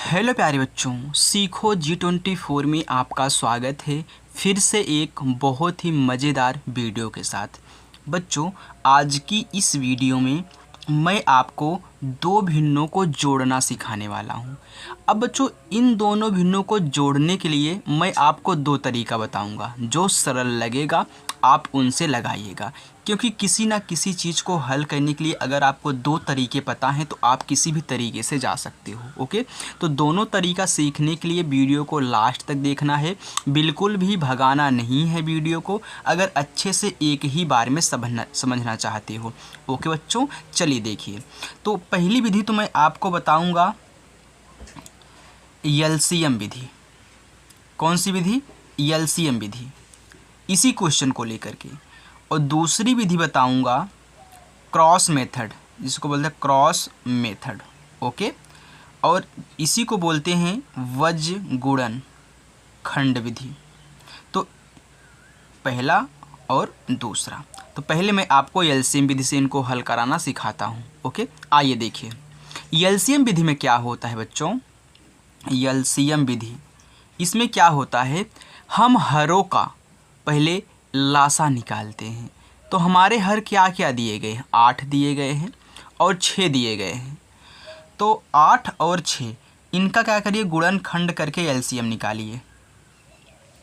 Hello प्यारे बच्चों, सीखो G24 में आपका स्वागत है फिर से एक बहुत ही मज़ेदार वीडियो के साथ। बच्चों, आज की इस वीडियो में मैं आपको दो भिन्नों को जोड़ना सिखाने वाला हूं। अब बच्चों, इन दोनों भिन्नों को जोड़ने के लिए मैं आपको दो तरीका बताऊंगा। जो सरल लगेगा आप उनसे लगाइएगा, क्योंकि किसी ना किसी चीज़ को हल करने के लिए अगर आपको दो तरीके पता हैं तो आप किसी भी तरीके से जा सकते हो। ओके, तो दोनों तरीका सीखने के लिए वीडियो को लास्ट तक देखना है, बिल्कुल भी भगाना नहीं है वीडियो को, अगर अच्छे से एक ही बार में समझना चाहते हो। ओके बच्चों, चलिए देखिए। तो पहली विधि तो मैं आपको बताऊंगा एलसीएम विधि। कौन सी विधि? एलसीएम विधि, इसी क्वेश्चन को लेकर के। और दूसरी विधि बताऊंगा क्रॉस मेथड, जिसको बोलते हैं क्रॉस मेथड। ओके, और इसी को बोलते हैं वज्र गुणन खंड विधि। तो पहला और दूसरा, तो पहले मैं आपको एलसीएम विधि से इनको हल कराना सिखाता हूँ। ओके, आइए देखिए एलसीएम विधि में क्या होता है बच्चों। एलसीएम विधि, इसमें क्या होता है, हम हरों का पहले लासा निकालते हैं। तो हमारे हर क्या क्या दिए गए हैं? 8 दिए गए हैं और 6 दिए गए हैं। तो 8 और 6 इनका क्या करिए, गुणनखंड करके एलसीएम निकालिए।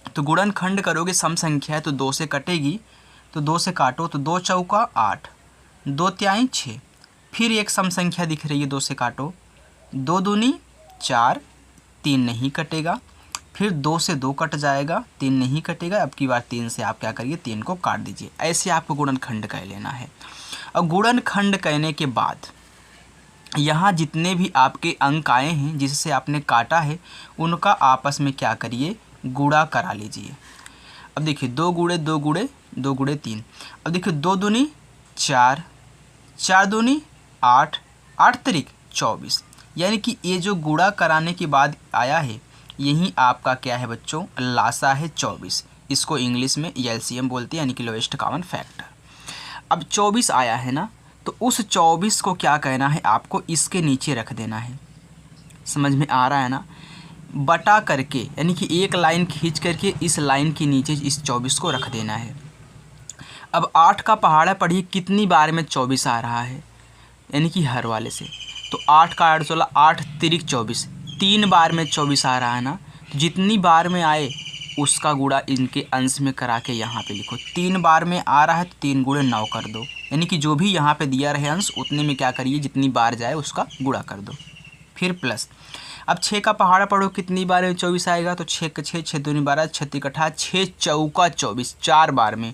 तो गुणनखंड करोगे, सम संख्या है तो 2 से कटेगी, तो 2 से काटो तो 2 चौका 8, 2 तिहाई 6। फिर एक सम संख्या दिख रही है, 2 से काटो, 2 दूनी 4, 3 नहीं कटेगा। फिर 2 से 2 कट जाएगा, 3 नहीं कटेगा। अब की बार 3 से आप क्या करिए, 3 को काट दीजिए। ऐसे आपको गुणनखंड कह लेना है। और गुणनखंड कहने के बाद यहाँ जितने भी आपके अंक आए हैं जिससे आपने काटा है, उनका आपस में क्या करिए, गुणा करा लीजिए। अब देखिए 2 गुणे 2 गुणे 2 गुणे 3। अब देखिए 2 दूनी 4, 4 दूनी 8, 8 तिरिक 24। यानी कि ये जो गुणा कराने के बाद आया है, यही आपका क्या है बच्चों, लासा है 24। इसको इंग्लिश में एलसीएम बोलते हैं, यानी कि लोएस्ट कॉमन फैक्टर। अब 24 आया है ना, तो उस 24 को क्या कहना है आपको, इसके नीचे रख देना है। समझ में आ रहा है ना? बटा करके, यानी कि एक लाइन खींच करके इस लाइन के नीचे इस 24 को रख देना है। अब 8 का पहाड़ा पढ़िए कितनी बार में 24 आ रहा है, यानी कि हर वाले से। तो 8 का 8 16, 8 तिरिक 24, 3 बार में 24 आ रहा है ना। तो जितनी बार में आए उसका गुणा इनके अंश में करा के यहाँ पे लिखो। 3 बार में आ रहा है तो 3 गुणे 9 कर दो, यानी कि जो भी यहाँ पे दिया रहे अंश उतने में क्या करिए, जितनी बार जाए उसका गुणा कर दो। फिर प्लस, अब 6 का पहाड़ा पढ़ो कितनी बार में 24 आएगा, तो 6 का 6, 6 दूनी 12, 6 तिक 18, 6 चौका 24, 4 बार में।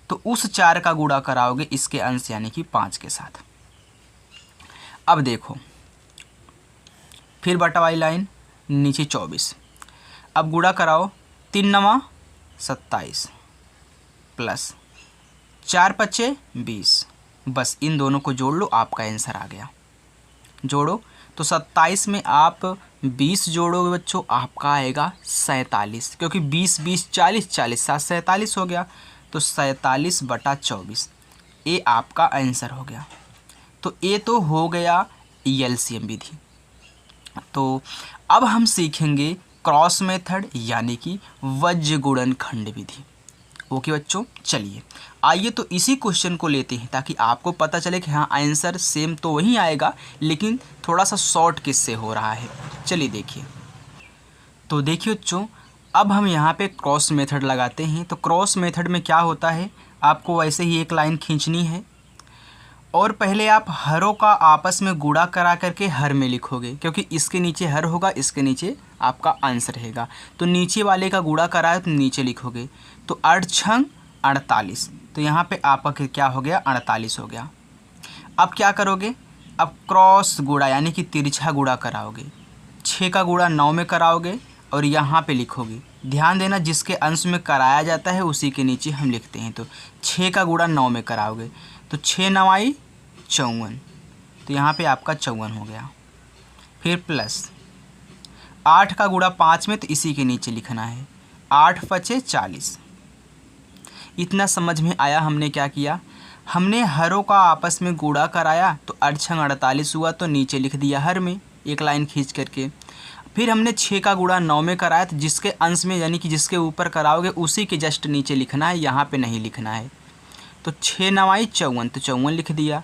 तो उस 4 का गुणा कराओगे इसके अंश यानी कि 5 के साथ। अब देखो फिर बटा वाली लाइन, नीचे 24। अब गुणा कराओ, 3 9 27 प्लस 4 5 20। बस इन दोनों को जोड़ लो, आपका आंसर आ गया। जोड़ो तो 27 में आप 20 जोड़ोगे बच्चों, आपका आएगा 47, क्योंकि 20 20 40 40 7 47 हो गया। तो 47 बटा 24 ये आपका आंसर हो गया। तो ये तो हो गया एलसीएम विधि। तो अब हम सीखेंगे क्रॉस मेथड, यानी कि वज्र गुणनखंड विधि। ओके बच्चों, चलिए आइए तो इसी क्वेश्चन को लेते हैं, ताकि आपको पता चले कि हाँ आंसर सेम तो वही आएगा, लेकिन थोड़ा सा शॉर्ट किससे हो रहा है। चलिए देखिए। तो देखिए बच्चों, अब हम यहाँ पे क्रॉस मेथड लगाते हैं। तो क्रॉस मेथड में क्या होता है, आपको वैसे ही एक लाइन खींचनी है और पहले आप हरों का आपस में गुणा करा करके हर में लिखोगे, क्योंकि इसके नीचे हर होगा, इसके नीचे आपका अंश रहेगा। तो नीचे वाले का गुणा कराए तो नीचे लिखोगे। तो 8 छंग 48, तो यहाँ पे आपका क्या हो गया, 48 हो गया। अब क्या करोगे, अब क्रॉस गुणा यानी कि तिरछा गुणा कराओगे। 6 का गुणा 9 में कराओगे और यहाँ पे लिखोगे। ध्यान देना, जिसके अंश में कराया जाता है उसी के नीचे हम लिखते हैं। तो 6 का गुणा 9 में कराओगे तो 6 9 54, तो यहाँ पे आपका 54 हो गया। फिर प्लस 8 का गुणा 5 में, तो इसी के नीचे लिखना है। 8 5 40। इतना समझ में आया हमने क्या किया, हमने हरों का आपस में गुणा कराया तो 8 छंग 48 हुआ, तो नीचे लिख दिया हर में एक लाइन खींच करके। फिर हमने 6 का गुणा 9 में कराया, तो जिसके अंश में यानी कि जिसके ऊपर कराओगे उसी के जस्ट नीचे लिखना है, यहाँ पे नहीं लिखना है। तो 6 9 54, तो 54 लिख दिया।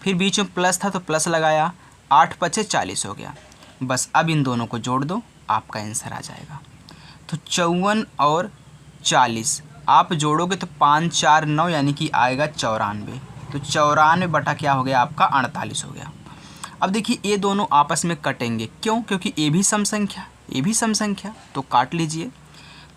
फिर बीच में प्लस था तो प्लस लगाया, 8 5 40 हो गया। बस अब इन दोनों को जोड़ दो, आपका आंसर आ जाएगा। तो 54 और 40 आप जोड़ोगे तो 5 4 9 यानी कि आएगा 94। तो 94 बटा क्या हो गया आपका 48 हो गया। अब देखिए ये दोनों आपस में कटेंगे, क्यों? क्योंकि ये भी सम संख्या, ये भी सम संख्या, तो काट लीजिए।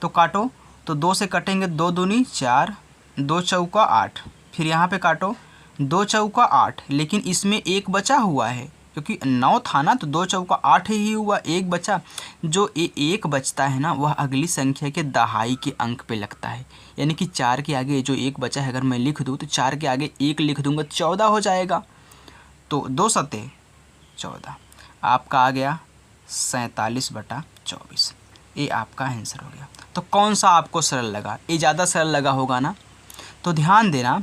तो काटो, तो 2 से कटेंगे, 2 दूनी 4, 2 चौका 8। फिर यहाँ पे काटो, 2 चौका 8, लेकिन इसमें एक बचा हुआ है, क्योंकि 9 था ना, तो 2 चौका 8 ही हुआ, एक बचा। जो एक बचता है ना, वह अगली संख्या के दहाई के अंक पे लगता है। यानी कि 4 के आगे जो एक बचा है अगर मैं लिख दूँ तो 4 के आगे 1 लिख दूँगा, 14 हो जाएगा। तो 2 सते 14, आपका आ गया 47 बटा 24। ये आपका आंसर हो गया। तो कौन सा आपको सरल लगा? ये ज़्यादा सरल लगा होगा ना? तो ध्यान देना,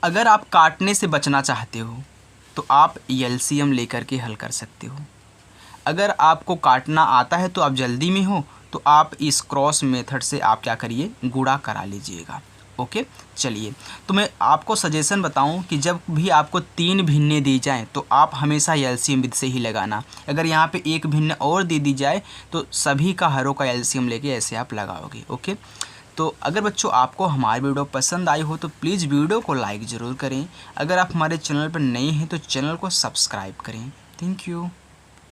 अगर आप काटने से बचना चाहते हो तो आप एलसीएम लेकर के हल कर सकते हो। अगर आपको काटना आता है तो आप जल्दी में हो तो आप इस क्रॉस मेथड से आप क्या करिए, गुणा करा लीजिएगा। ओके, चलिए। तो मैं आपको सजेशन बताऊं कि जब भी आपको 3 भिन्ने दी जाएं तो आप हमेशा एलसीएम विधि से ही लगाना। अगर यहाँ पे एक भिन्न और दे दी जाए तो सभी का हरों का एलसीएम लेके ऐसे आप लगाओगे। ओके, तो अगर बच्चों आपको हमारी वीडियो पसंद आई हो तो प्लीज़ वीडियो को लाइक ज़रूर करें। अगर आप हमारे चैनल पर नए हैं तो चैनल को सब्सक्राइब करें। Thank you.